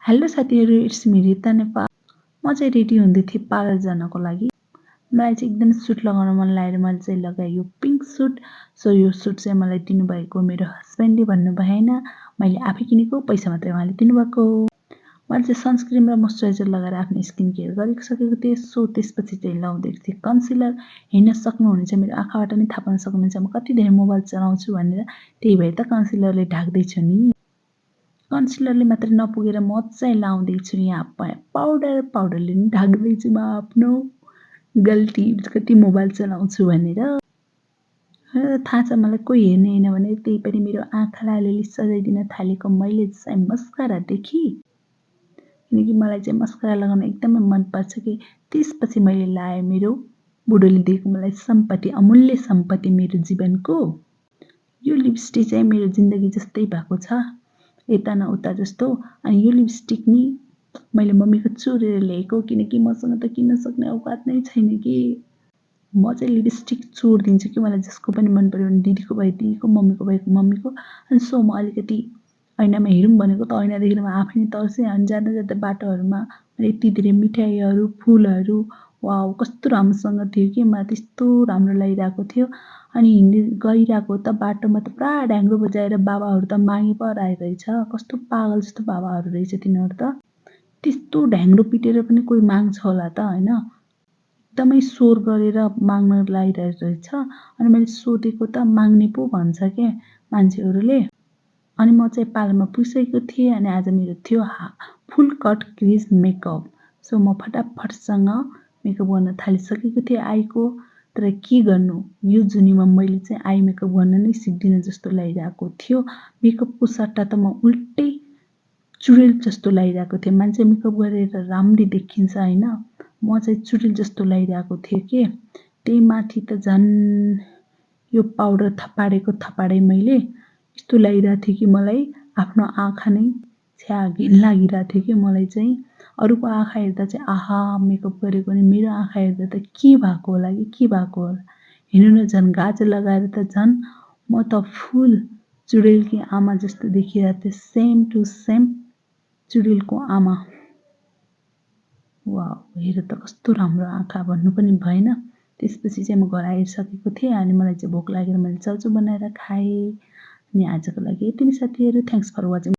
Hello साथीहरू, it's me Rita Nepal. म चाहिँ रेडी हुँदै थिएँ पार्लर जानको लागि। मलाई चाहिँ एकदम सुट लगाउन मन लागेर मैले चाहिँ लगाएँ यो पिङ्क सुट। सो यो सुट चाहिँ मलाई दिनुभएको मेरो हस्बेन्डले भन्नु भएन, मैले आफै किनेको, पैसा मात्रै उहाँले दिनुभएको। मैले चाहिँ सनस्क्रिन र मोइस्चराइजर लगाएर आफ्नो स्किन केयर गरिसकेको थिएँ। सो त्यसपछि चाहिँ लाउँदै थिएँ कन्सिलर। हेर्न सक्नुहुनेछ मेरो आँखाबाट नै थाहा पाउन सक्नुहुनेछ म कति धेरै मोबाइल चलाउँछु भनेर। त्यही भएर त कन्सिलरले ढाक्दैछु नि। कन्सिलरले मात्रै नपुगेर म चाहिँ लाउँदैछु यहाँ पाउडरले नि ढाक्दैछु म आफ्नो गल्ती कति मोबाइल चलाउँछु भनेर। थाहा छ मलाई कोही हेर्ने होइन भने त्यही पनि मेरो आँखालाई अलिअलि सजाइदिन थालेको मैले चाहिँ मस्कारादेखि, किनकि मलाई चाहिँ मस्कारा लगाउन एकदमै मनपर्छ कि। त्यसपछि मैले लाएँ मेरो बुढोले दिएको मलाई सम्पत्ति, अमूल्य सम्पत्ति मेरो जीवनको। यो लिपस्टिक चाहिँ मेरो जिन्दगी जस्तै भएको छ, यता न उता जस्तो। अनि यो लिपस्टिक नि मैले मम्मीको चोरेर ल्याएको, किनकि मसँग त किन्न सक्ने औकात नै छैन कि। म चाहिँ लिपस्टिक चोरिदिन्छु कि मलाई जसको पनि मन पऱ्यो भने दिदीको भयो दिदीको, मम्मीको भएको मम्मीको। अनि सो म अलिकति ऐनामा हेरौँ भनेको त ऐना देखेर म आफै नै तर्सेँ। अनि जाँदा जाँदा बाटोहरूमा मैले यति धेरै मिठाईहरू, फुलहरू, वाउ कस्तो राम्रोसँग थियो कि मलाई त्यस्तो राम्रो लागिरहेको थियो। अनि हिँड्दै गइरहेको त बाटोमा त पुरा ढ्याङ्ग्रो बजाएर बाबाहरू त मागे पो रहेछ। कस्तो पागल जस्तो बाबाहरू रहेछ तिनीहरू त। त्यस्तो ढ्याङ्ग्रो पिटेर पनि कोही माग्छ होला त होइन। एकदमै स्वर गरेर माग्न लागिरहेको रहेछ। अनि मैले सोधेको त माग्ने पो भन्छ क्या मान्छेहरूले। अनि म चाहिँ पार्लरमा पुगिसकेको थिएँ। अनि आज मेरो थियो फुल कट क्रिज मेकअप। सो म फटाफटसँग मेकअप गर्न थालिसकेको थिएँ आईको। तर के गर्नु, यो जुनीमा मैले चाहिँ आई मेकअप गर्न नै सिक्दिनँ जस्तो लागिरहेको थियो। मेकअपको सट्टा त म उल्टै चुडेल जस्तो लागिरहेको थियो। मान्छे मेकअप गरेर राम्ररी देखिन्छ होइन, म चाहिँ चुडेल जस्तो लागिरहेको थियो कि। त्यही माथि त झन् यो पाउडर थपाडे मैले यस्तो लागिरहेको थियो कि मलाई आफ्नो आँखा नै छ्या घिन लागिरहेको थियो कि मलाई चाहिँ। अरूको आँखा हेर्दा चाहिँ आहा मेकअप गरेको, नि मेरो आँखा हेर्दा त के भएको होला कि के भएको होला। हेर्नु न झन् गाजर लगाएर त झन् म त फुल चुडेलकी आमा जस्तो देखिरहेको थिएँ, सेम टु सेम चुडेलको आमा। वाउ हेर त कस्तो राम्रो आँखा भन्नु पनि भएन। त्यसपछि चाहिँ म घर आइसकेको थिएँ। अनि मलाई चाहिँ भोक लागेर मैले चाउचाउ बनाएर खाएँ। अनि आजको लागि यति नै साथीहरू, थ्याङ्क्स फर वाचिङ।